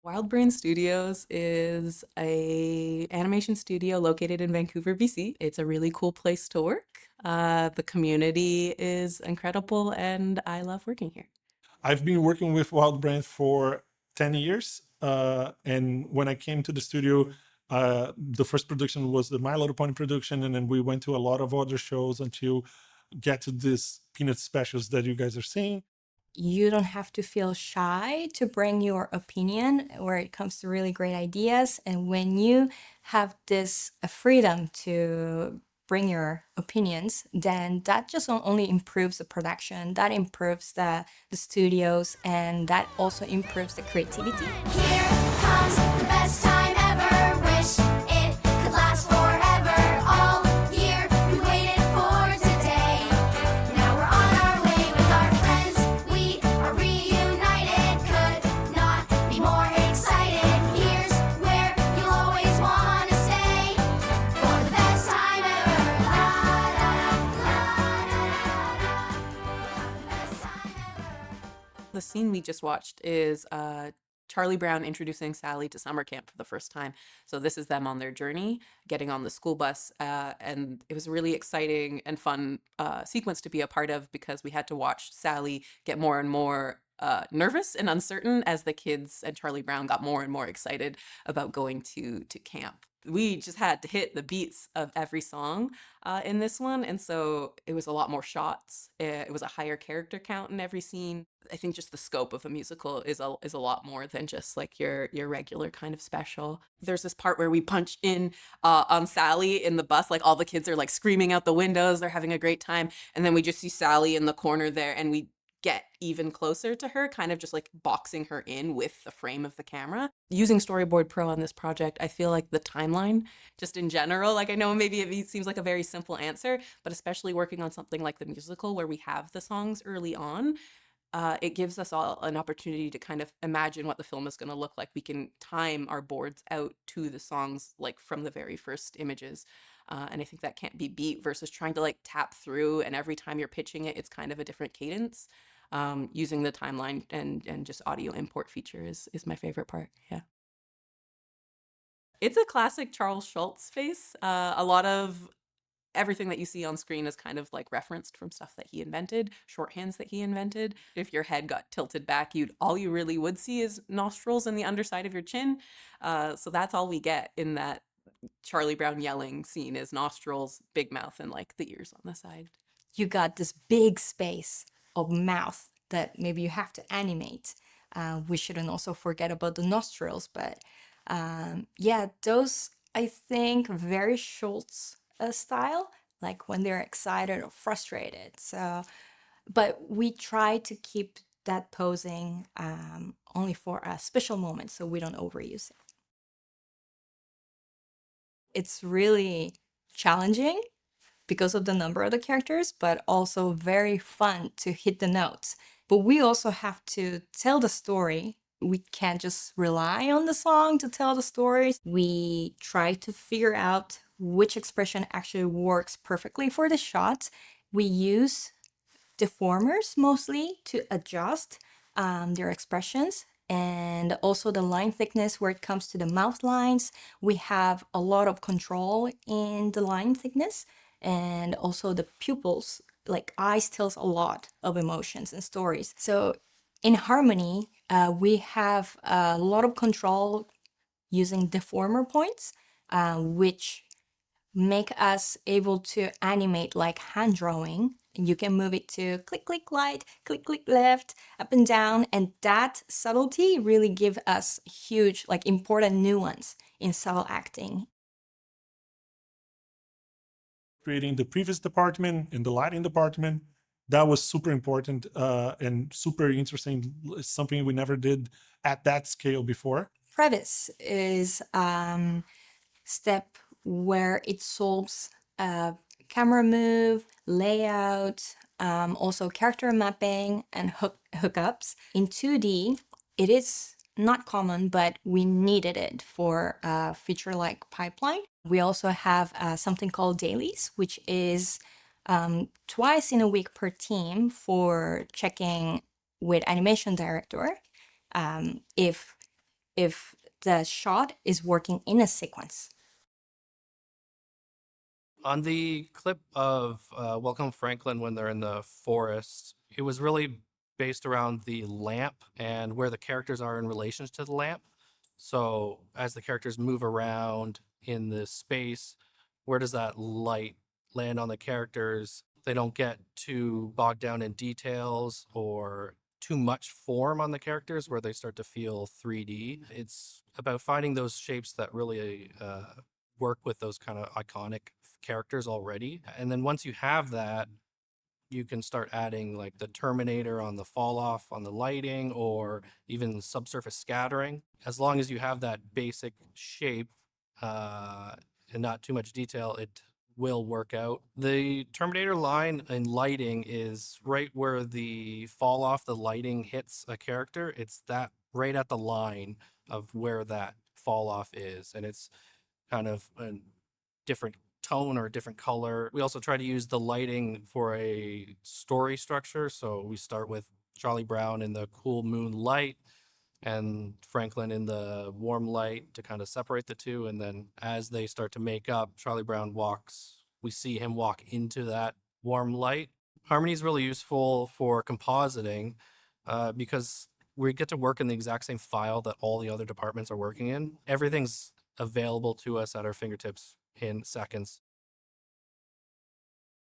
WildBrain Studios is a animation studio located in Vancouver, BC. It's a really cool place to work. The community is incredible, and I love working here. I've been working with WildBrain for 10 years. And when I came to the studio, the first production was the My Little Pony production. And then we went to a lot of other shows until get to this Peanut specials that you guys are seeing. You don't have to feel shy to bring your opinion where it comes to really great ideas. And when you have this freedom to bring your opinions, then that just only improves the production, that improves the studios, and that also improves the creativity. Here comes the best time ever. Wish it could last forever. All year we waited for today. Now we're on our way with our friends. We are reunited. Could not be more excited. Here's where you'll always want to stay for the best time ever. La, la, la, la, la, la. The best time ever. The scene we just watched is Charlie Brown introducing Sally to summer camp for the first time. So this is them on their journey, getting on the school bus, and it was a really exciting and fun sequence to be a part of because we had to watch Sally get more and more nervous and uncertain as the kids and Charlie Brown got more and more excited about going to camp. We just had to hit the beats of every song in this one, and so it was a lot more shots. It was a higher character count in every scene. I think just the scope of a musical is a lot more than just like your regular kind of special. There's this part where we punch in on Sally in the bus, like all the kids are like screaming out the windows, they're having a great time, and then we just see Sally in the corner there, and we get even closer to her, kind of just like boxing her in with the frame of the camera. Using Storyboard Pro on this project, I feel like the timeline, just in general, like I know maybe it seems like a very simple answer, but especially working on something like the musical where we have the songs early on, it gives us all an opportunity to kind of imagine what the film is going to look like. We can time our boards out to the songs like from the very first images. And I think that can't be beat versus trying to like tap through, and every time you're pitching it, it's kind of a different cadence. Using the timeline and just audio import feature is my favorite part. Yeah. It's a classic Charles Schulz face. A lot of everything that you see on screen is kind of like referenced from stuff that he invented, shorthands that he invented. If your head got tilted back, all you really would see is nostrils and the underside of your chin. So that's all we get in that Charlie Brown yelling scene is nostrils, big mouth, and like the ears on the side. You got this big space of mouth that maybe you have to animate. We shouldn't also forget about the nostrils, but yeah, those I think very Schultz style, like when they're excited or frustrated. So, but we try to keep that posing only for a special moment, so we don't overuse it. It's really challenging because of the number of the characters, but also very fun to hit the notes. But we also have to tell the story. We can't just rely on the song to tell the stories. We try to figure out which expression actually works perfectly for the shot. We use deformers mostly to adjust their expressions, and also the line thickness where it comes to the mouth lines. We have a lot of control in the line thickness, and also the pupils, like eyes tells a lot of emotions and stories. So in harmony, we have a lot of control using deformer points, which make us able to animate like hand drawing. And you can move it to click, click right, click, click left, up and down. And that subtlety really give us huge, like important nuance in subtle acting. Creating the previous department and the lighting department, that was super important and super interesting. It's something we never did at that scale before. Previs is step where it solves camera move, layout, also character mapping and hookups. In 2D, it is not common, but we needed it for a feature like Pipeline. We also have something called dailies, which is twice in a week per team for checking with animation director if if the shot is working in a sequence. On the clip of Welcome Franklin when they're in the forest, it was really based around the lamp and where the characters are in relation to the lamp. So as the characters move around in this space, where does that light land on the characters? They don't get too bogged down in details or too much form on the characters where they start to feel 3D. It's about finding those shapes that really work with those kind of iconic characters already. And then once you have that, you can start adding like the Terminator on the fall off on the lighting or even subsurface scattering. As long as you have that basic shape and not too much detail, it will work out. The Terminator line in lighting is right where the fall off the lighting hits a character. It's that right at the line of where that fall off is. And it's kind of a different tone or a different color. We also try to use the lighting for a story structure. So we start with Charlie Brown in the cool moonlight and Franklin in the warm light to kind of separate the two. And then as they start to make up, Charlie Brown we see him walk into that warm light. Harmony is really useful for compositing because we get to work in the exact same file that all the other departments are working in. Everything's available to us at our fingertips in seconds.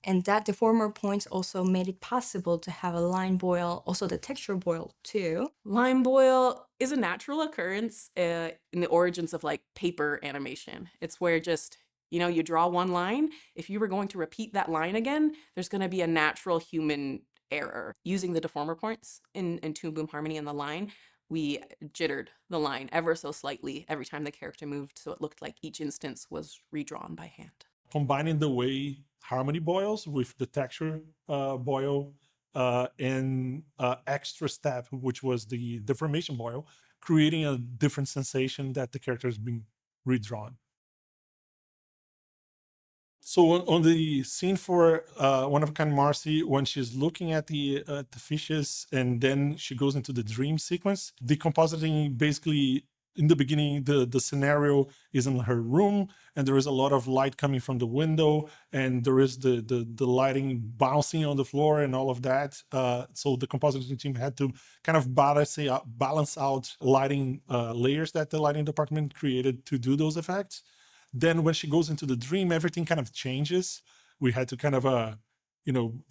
And that deformer points also made it possible to have a line boil, also the texture boil too. Line boil is a natural occurrence in the origins of like paper animation. It's where just, you draw one line. If you were going to repeat that line again, there's going to be a natural human error. Using the deformer points in Toon Boom Harmony and the line, we jittered the line ever so slightly every time the character moved, so it looked like each instance was redrawn by hand. Combining the way Harmony boils with the texture boil and extra step, which was the deformation boil, creating a different sensation that the character is being redrawn. So on the scene for One of a Kind Marcy, when she's looking at the fishes and then she goes into the dream sequence, the compositing basically, in the beginning, the scenario is in her room and there is a lot of light coming from the window and there is the lighting bouncing on the floor and all of that. So the compositing team had to kind of balance out lighting layers that the lighting department created to do those effects. Then when she goes into the dream, everything kind of changes. We had to kind of,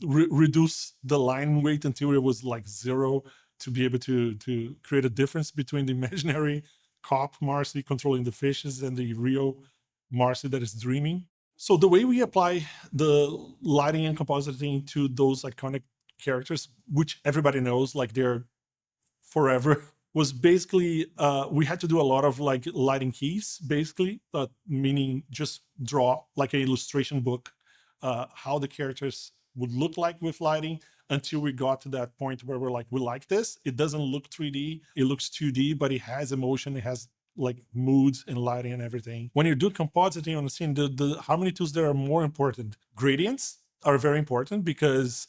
reduce the line weight until it was like 0 to be able to create a difference between the imaginary cop Marcy controlling the fishes and the real Marcy that is dreaming. So the way we apply the lighting and compositing to those iconic characters, which everybody knows, like they're forever, was basically we had to do a lot of like lighting keys, basically, meaning just draw like an illustration book, how the characters would look like with lighting until we got to that point where we're like, we like this. It doesn't look 3D, it looks 2D, but it has emotion, it has like moods and lighting and everything. When you do compositing on the scene, the harmony tools that are more important. Gradients are very important because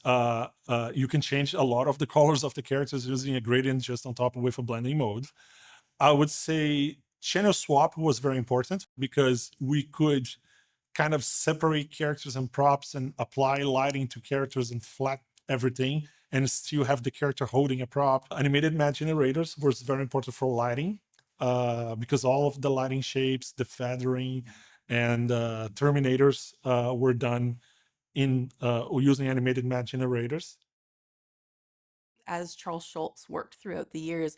you can change a lot of the colors of the characters using a gradient just on top with a blending mode. I would say channel swap was very important because we could kind of separate characters and props and apply lighting to characters and flat everything and still have the character holding a prop. Animated matte generators was very important for lighting because all of the lighting shapes, the feathering, and terminators were done in using animated matte generators. As Charles Schulz worked throughout the years,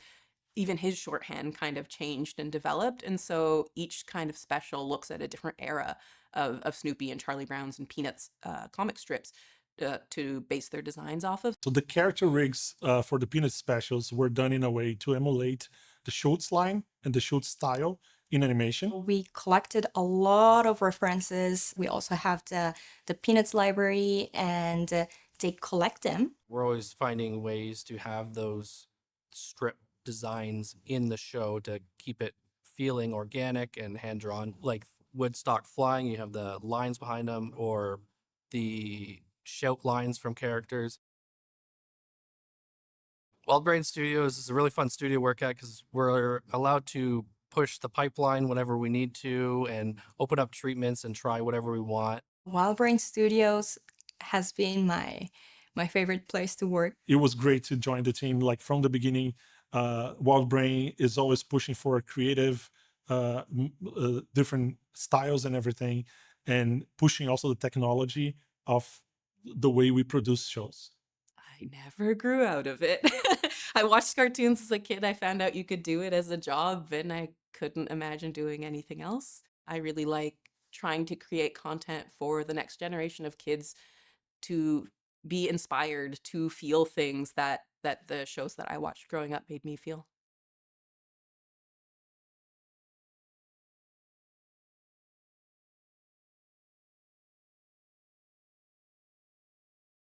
even his shorthand kind of changed and developed. And so each kind of special looks at a different era of Snoopy and Charlie Brown's and Peanuts comic strips to base their designs off of. So the character rigs for the Peanuts specials were done in a way to emulate the Schulz line and the Schulz style in animation. We collected a lot of references. We also have the Peanuts library and they collect them. We're always finding ways to have those strip designs in the show to keep it feeling organic and hand-drawn. Like Woodstock flying, you have the lines behind them or the shout lines from characters. WildBrain Studios is a really fun studio to work at because we're allowed to push the pipeline whenever we need to and open up treatments and try whatever we want. WildBrain Studios has been my favorite place to work. It was great to join the team. Like from the beginning, WildBrain is always pushing for creative, different styles and everything, and pushing also the technology of the way we produce shows. I never grew out of it. I watched cartoons as a kid. I found out you could do it as a job, and I couldn't imagine doing anything else. I really like trying to create content for the next generation of kids to be inspired to feel things that the shows that I watched growing up made me feel.